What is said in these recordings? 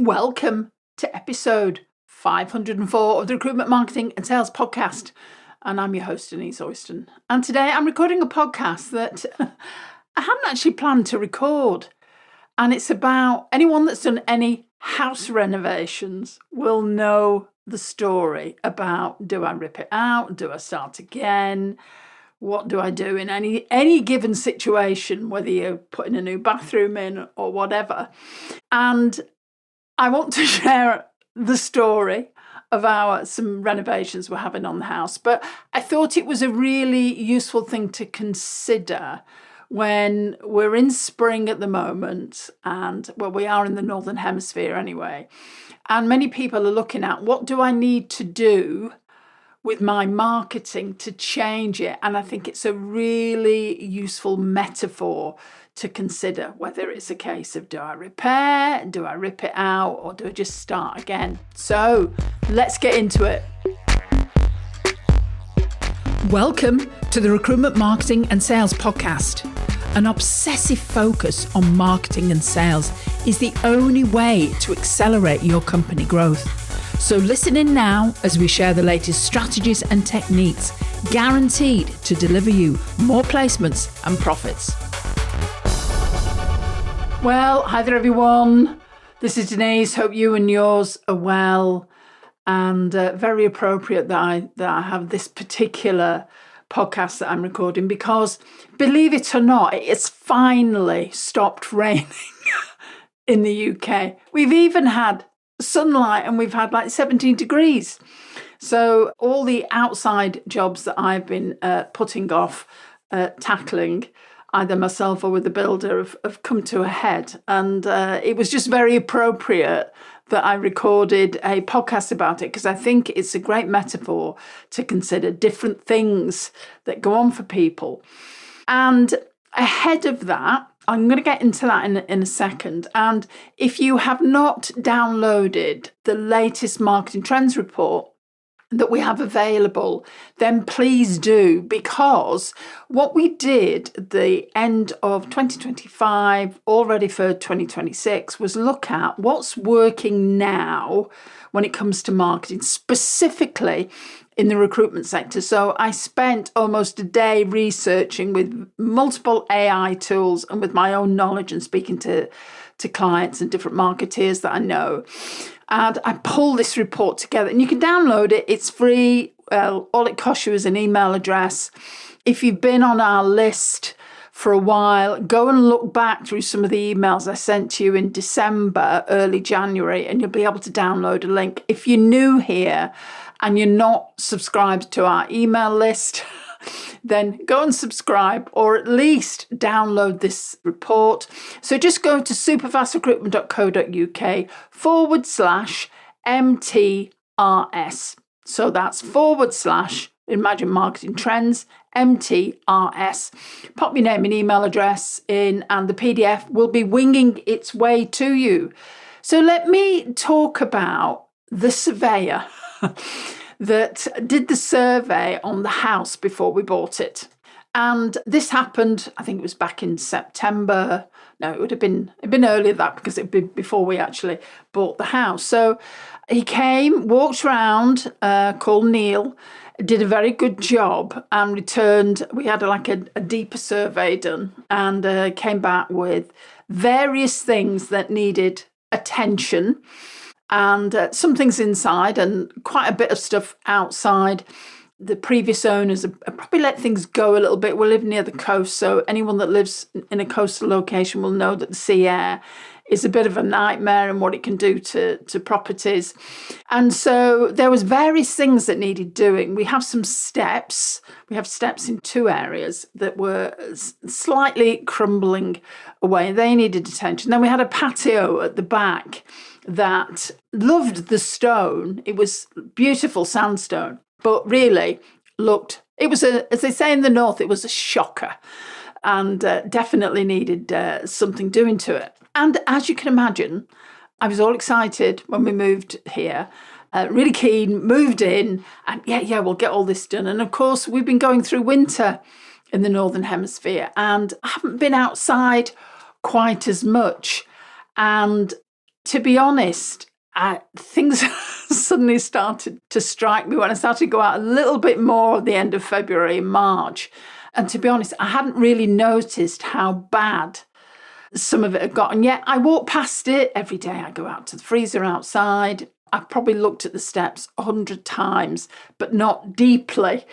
Welcome to episode 504 of the Recruitment Marketing and Sales Podcast. And I'm your host, Denise Oyston. And today I'm recording a podcast that I hadn't actually planned to record. And it's about anyone that's done any house renovations will know the story about, do I rip it out? Do I start again? What do I do in any given situation, whether you're putting a new bathroom in or whatever? And I want to share the story of some renovations we're having on the house, but I thought it was a really useful thing to consider when we're in spring at the moment, and well, we are in the Northern Hemisphere anyway, and many people are looking at what do I need to do with my marketing to change it. And I think it's a really useful metaphor to consider, whether it's a case of do I repair, do I rip it out, or do I just start again? So let's get into it. Welcome to the Recruitment Marketing and Sales Podcast. An obsessive focus on marketing and sales is the only way to accelerate your company growth. So listen in now as we share the latest strategies and techniques guaranteed to deliver you more placements and profits. Well, hi there everyone. This is Denise. Hope you and yours are well, and very appropriate that I have this particular podcast that I'm recording because, believe it or not, it's finally stopped raining in the UK. We've even had sunlight and we've had like 17 degrees. So all the outside jobs that I've been putting off tackling, either myself or with the builder, have come to a head. And it was just very appropriate that I recorded a podcast about it because I think it's a great metaphor to consider different things that go on for people. And ahead of that, I'm going to get into that in a second. And if you have not downloaded the latest marketing trends report that we have available, then please do, because what we did at the end of 2025, already for 2026, was look at what's working now when it comes to marketing, specifically in the recruitment sector. So I spent almost a day researching with multiple AI tools and with my own knowledge and speaking to clients and different marketeers that I know. And I pulled this report together, and you can download it. It's free. All it costs you is an email address. If you've been on our list for a while, go and look back through some of the emails I sent to you in December, early January, and you'll be able to download a link. If you're new here and you're not subscribed to our email list, then go and subscribe, or at least download this report. So just go to superfastrecruitment.co.uk/MTRS. So that's / Imagine Marketing Trends, MTRS. Pop your name and email address in, and the PDF will be winging its way to you. So let me talk about the surveyor that did the survey on the house before we bought it. And this happened, I think it was back in September. No, it would have been earlier than that because it would be before we actually bought the house. So he came, walked around, called Neil, did a very good job and returned. We had a deeper survey done and came back with various things that needed attention. And some things inside and quite a bit of stuff outside. The previous owners have probably let things go a little bit. We live near the coast, so anyone that lives in a coastal location will know that the sea air is a bit of a nightmare and what it can do to properties. And so there was various things that needed doing. We have some steps. We have steps in two areas that were slightly crumbling away. They needed attention. Then we had a patio at the back that loved the stone. It was beautiful sandstone, but really it was as they say in the north, it was a shocker, and definitely needed something doing to it. And as you can imagine, I was all excited when we moved here, really keen, moved in, and we'll get all this done. And of course, we've been going through winter in the Northern Hemisphere, and I haven't been outside quite as much. And to be honest, things suddenly started to strike me when I started to go out a little bit more at the end of February and March. And to be honest, I hadn't really noticed how bad some of it had gotten yet. I walk past it every day. I go out to the freezer outside. I've probably looked at the steps 100 times, but not deeply.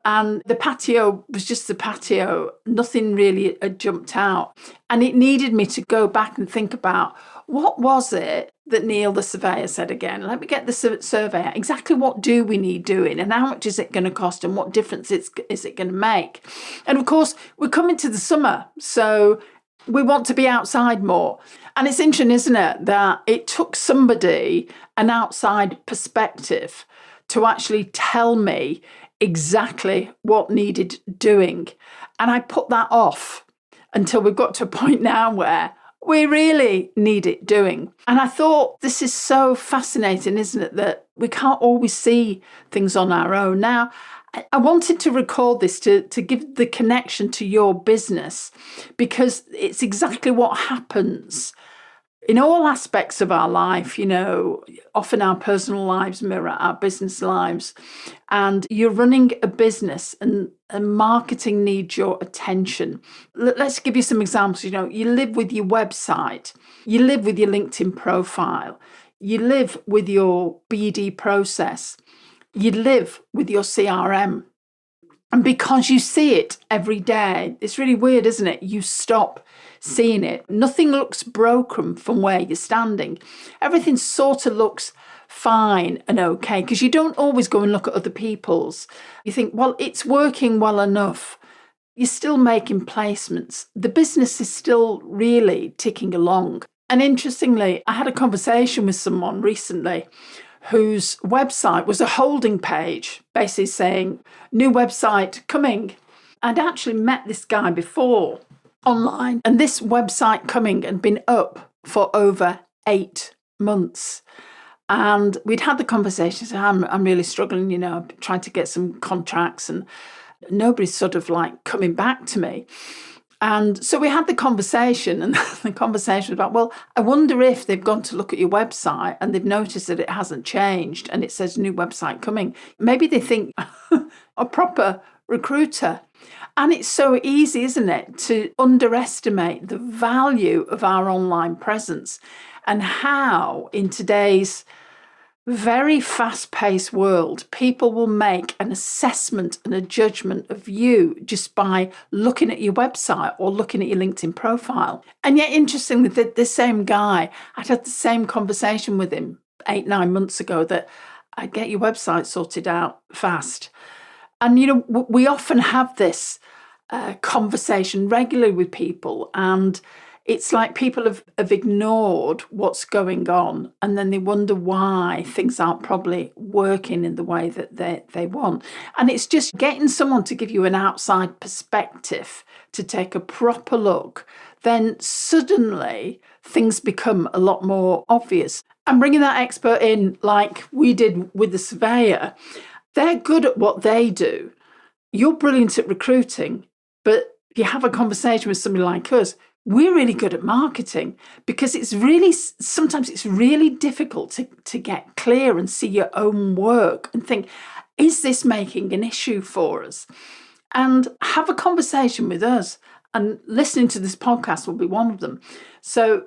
And the patio was just the patio. Nothing really had jumped out. And it needed me to go back and think about, what was it that Neil, the surveyor, said again? Let me get the survey. Exactly what do we need doing, and how much is it going to cost, and what difference is it going to make? And of course, we're coming to the summer, so we want to be outside more. And it's interesting, isn't it, that it took somebody, an outside perspective, to actually tell me exactly what needed doing. And I put that off until we've got to a point now where we really need it doing. And I thought, this is so fascinating, isn't it, that we can't always see things on our own. Now, I wanted to record this to give the connection to your business, because it's exactly what happens in all aspects of our life. Often our personal lives mirror our business lives, and you're running a business and marketing needs your attention. Let's give you some examples. You live with your website, you live with your LinkedIn profile, you live with your BD process, you live with your CRM. And because you see it every day, it's really weird, isn't it? You stop seeing it. Nothing looks broken from where you're standing. Everything sort of looks fine and okay, because you don't always go and look at other people's. You think, well, it's working well enough. You're still making placements. The business is still really ticking along. And interestingly, I had a conversation with someone recently whose website was a holding page, basically saying, new website coming. I'd actually met this guy before online, and this website coming had been up for over 8 months. And we'd had the conversation, so I'm really struggling, trying to get some contracts, and nobody's sort of like coming back to me. And so we had the conversation, and the conversation was about, well, I wonder if they've gone to look at your website and they've noticed that it hasn't changed and it says new website coming. Maybe they think a proper recruiter. And it's so easy, isn't it, to underestimate the value of our online presence, and how in today's very fast-paced world, people will make an assessment and a judgment of you just by looking at your website or looking at your LinkedIn profile. And yet, interestingly, the same guy, I'd had the same conversation with him 8-9 months ago, that I'd get your website sorted out fast. And, we often have this conversation regularly with people, and it's like people have ignored what's going on, and then they wonder why things aren't probably working in the way that they want. And it's just getting someone to give you an outside perspective, to take a proper look, then suddenly things become a lot more obvious. And bringing that expert in, like we did with the surveyor, they're good at what they do. You're brilliant at recruiting, but if you have a conversation with somebody like us, we're really good at marketing, because sometimes it's really difficult to get clear and see your own work and think, is this making an issue for us? And have a conversation with us, and listening to this podcast will be one of them. So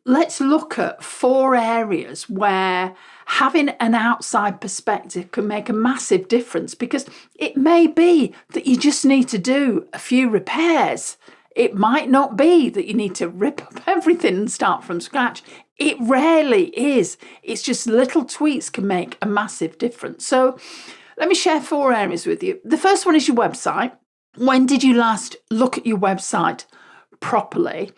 let's look at 4 areas where having an outside perspective can make a massive difference, because it may be that you just need to do a few repairs. It might not be that you need to rip up everything and start from scratch. It rarely is. It's just little tweaks can make a massive difference. So let me share 4 areas with you. The first one is your website. When did you last look at your website properly?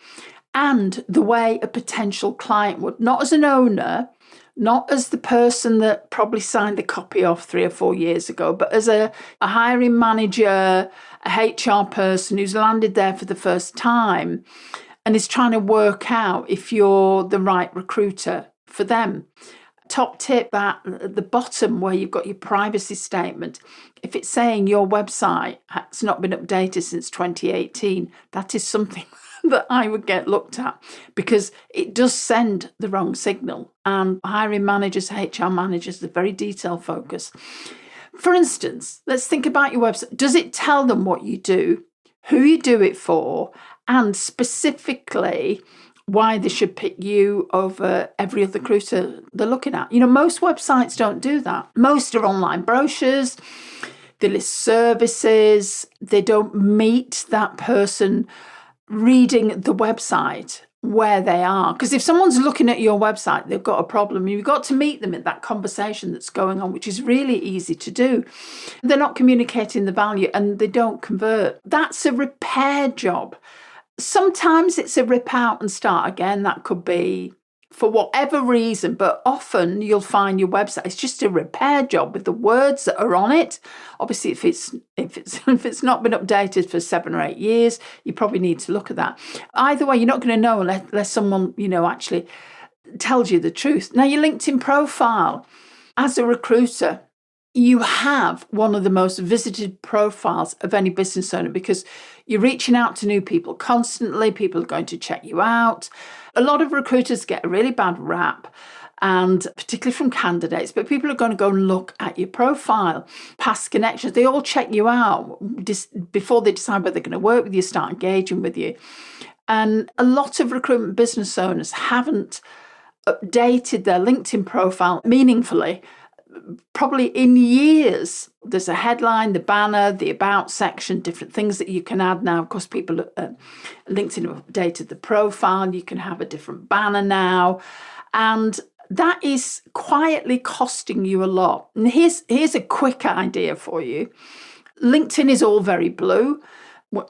And the way a potential client would, not as an owner, not as the person that probably signed the copy off 3 or 4 years ago, but as a hiring manager, a HR person who's landed there for the first time and is trying to work out if you're the right recruiter for them. Top tip, that at the bottom where you've got your privacy statement, if it's saying your website has not been updated since 2018, that is something that I would get looked at, because it does send the wrong signal. And hiring managers, HR managers, are very detail focused. For instance, let's think about your website. Does it tell them what you do, who you do it for, and specifically why they should pick you over every other recruiter they're looking at? Most websites don't do that. Most are online brochures. They list services. They don't meet that person reading the website where they are. Because if someone's looking at your website, they've got a problem. You've got to meet them in that conversation that's going on, which is really easy to do. They're not communicating the value and they don't convert. That's a repair job. Sometimes it's a rip out and start again. That could be for whatever reason, but often you'll find your website is just a repair job with the words that are on it. Obviously, if it's not been updated for 7 or 8 years, you probably need to look at that. Either way, you're not going to know unless someone actually tells you the truth. Now, your LinkedIn profile, as a recruiter, you have one of the most visited profiles of any business owner, because you're reaching out to new people constantly. People are going to check you out. A lot of recruiters get a really bad rap, and particularly from candidates, but people are going to go and look at your profile, past connections. They all check you out before they decide whether they're going to work with you, start engaging with you. And a lot of recruitment business owners haven't updated their LinkedIn profile meaningfully, probably in years. There's a headline, the banner, the about section, different things that you can add now. Of course, people LinkedIn have updated the profile. You can have a different banner now. And that is quietly costing you a lot. And here's a quick idea for you. LinkedIn is all very blue. Well,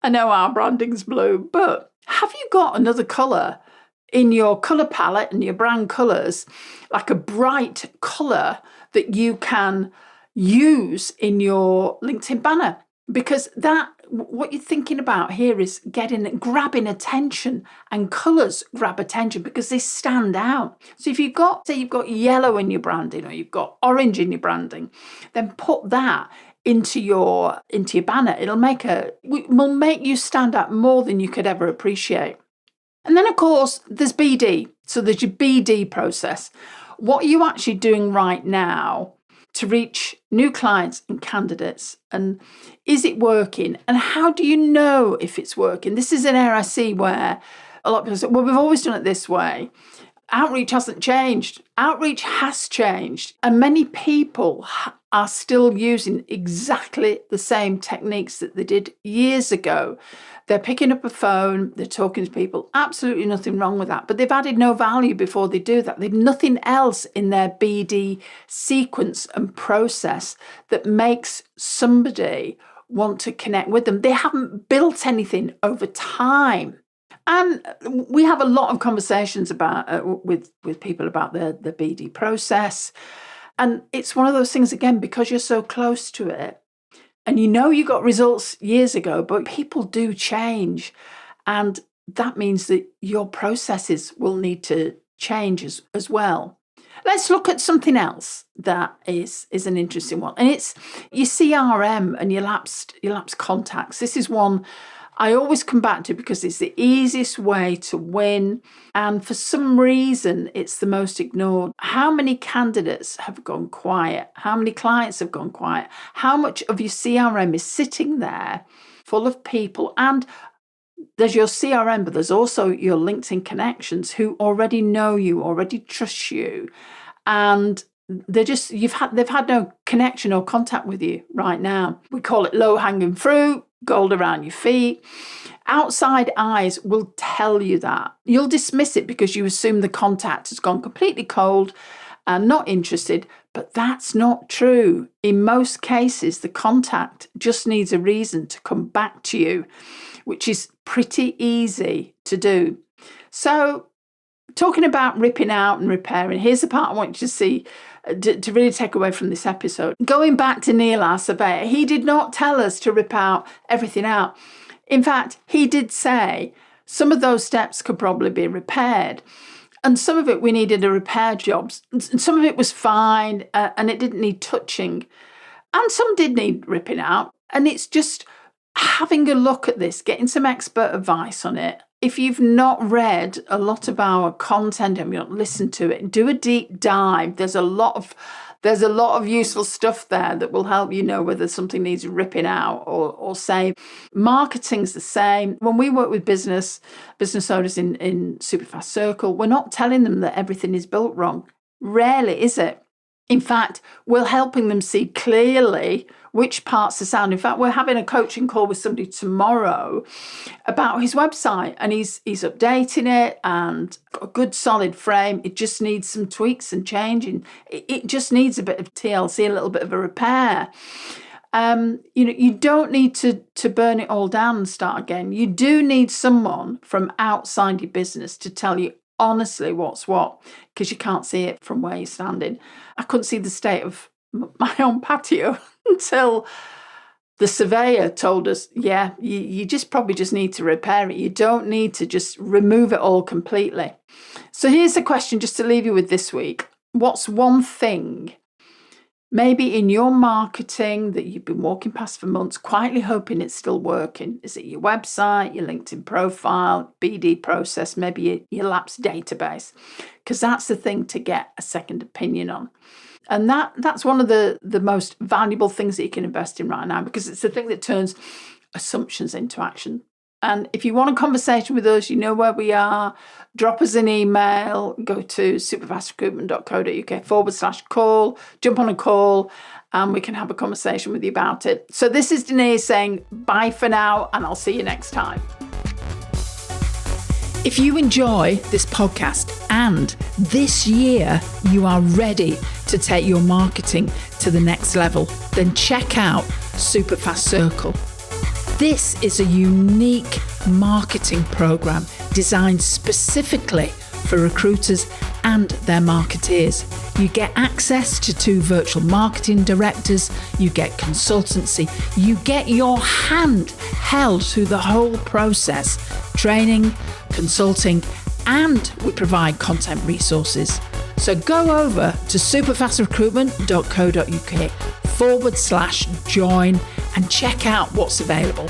I know our branding's blue, but have you got another colour in your colour palette and your brand colours, like a bright colour that you can use in your LinkedIn banner? Because what you're thinking about here is grabbing attention, and colours grab attention because they stand out. So if you've got yellow in your branding, or you've got orange in your branding, then put that into your banner. It'll make you stand out more than you could ever appreciate. And then, of course, there's BD. So there's your BD process. What are you actually doing right now to reach new clients and candidates? And is it working? And how do you know if it's working? This is an area I see where a lot of people say, well, we've always done it this way. Outreach hasn't changed. Outreach has changed. And many people are still using exactly the same techniques that they did years ago. They're picking up a phone, they're talking to people, absolutely nothing wrong with that. But they've added no value before they do that. They've nothing else in their BD sequence and process that makes somebody want to connect with them. They haven't built anything over time. And we have a lot of conversations about with people about the BD process. And it's one of those things, again, because you're so close to it, and you got results years ago, but people do change. And that means that your processes will need to change as well. Let's look at something else that is an interesting one. And it's your CRM and your lapsed contacts. This is one I always come back to because it's the easiest way to win. And for some reason, it's the most ignored. How many candidates have gone quiet? How many clients have gone quiet? How much of your CRM is sitting there full of people? And there's your CRM, but there's also your LinkedIn connections who already know you, already trust you. And they've had no connection or contact with you right now. We call it low-hanging fruit. Gold around your feet. Outside eyes will tell you that. You'll dismiss it because you assume the contact has gone completely cold and not interested, but that's not true. In most cases, the contact just needs a reason to come back to you, which is pretty easy to do. So, talking about ripping out and repairing, here's the part I want you to see, to really take away from this episode. Going back to Neil, our surveyor, he did not tell us to rip everything out. In fact, he did say some of those steps could probably be repaired. And some of it we needed a repair job. Some of it was fine and it didn't need touching. And some did need ripping out. And it's just having a look at this, getting some expert advice on it. If you've not read a lot of our content and you've not listened to it, do a deep dive. There's a lot of useful stuff there that will help you know whether something needs ripping out or say. Marketing's the same. When we work with business owners in Superfast Circle, we're not telling them that everything is built wrong. Rarely is it. In fact, we're helping them see clearly which parts are sound. In fact, we're having a coaching call with somebody tomorrow about his website, and he's updating it and got a good solid frame. It just needs some tweaks and changing. It just needs a bit of TLC, a little bit of a repair. You don't need to burn it all down and start again. You do need someone from outside your business to tell you honestly what's what, because you can't see it from where you're standing. I couldn't see the state of my own patio until the surveyor told us, yeah, you probably just need to repair it. You don't need to just remove it all completely. So here's a question just to leave you with this week. What's one thing maybe in your marketing that you've been walking past for months, quietly hoping it's still working? Is it your website, your LinkedIn profile, BD process, maybe your lapsed database? Because that's the thing to get a second opinion on. And that's one of the most valuable things that you can invest in right now, because it's the thing that turns assumptions into action. And if you want a conversation with us, you know where we are. Drop us an email, go to superfastrecruitment.co.uk/call, jump on a call, and we can have a conversation with you about it. So this is Denise saying bye for now, and I'll see you next time. If you enjoy this podcast and this year you are ready to take your marketing to the next level, then check out Superfast Circle. This is a unique marketing program designed specifically for recruiters and their marketeers. You get access to 2 virtual marketing directors, you get consultancy, you get your hand held through the whole process, training, consulting, and we provide content resources. So go over to superfastrecruitment.co.uk/join and check out what's available.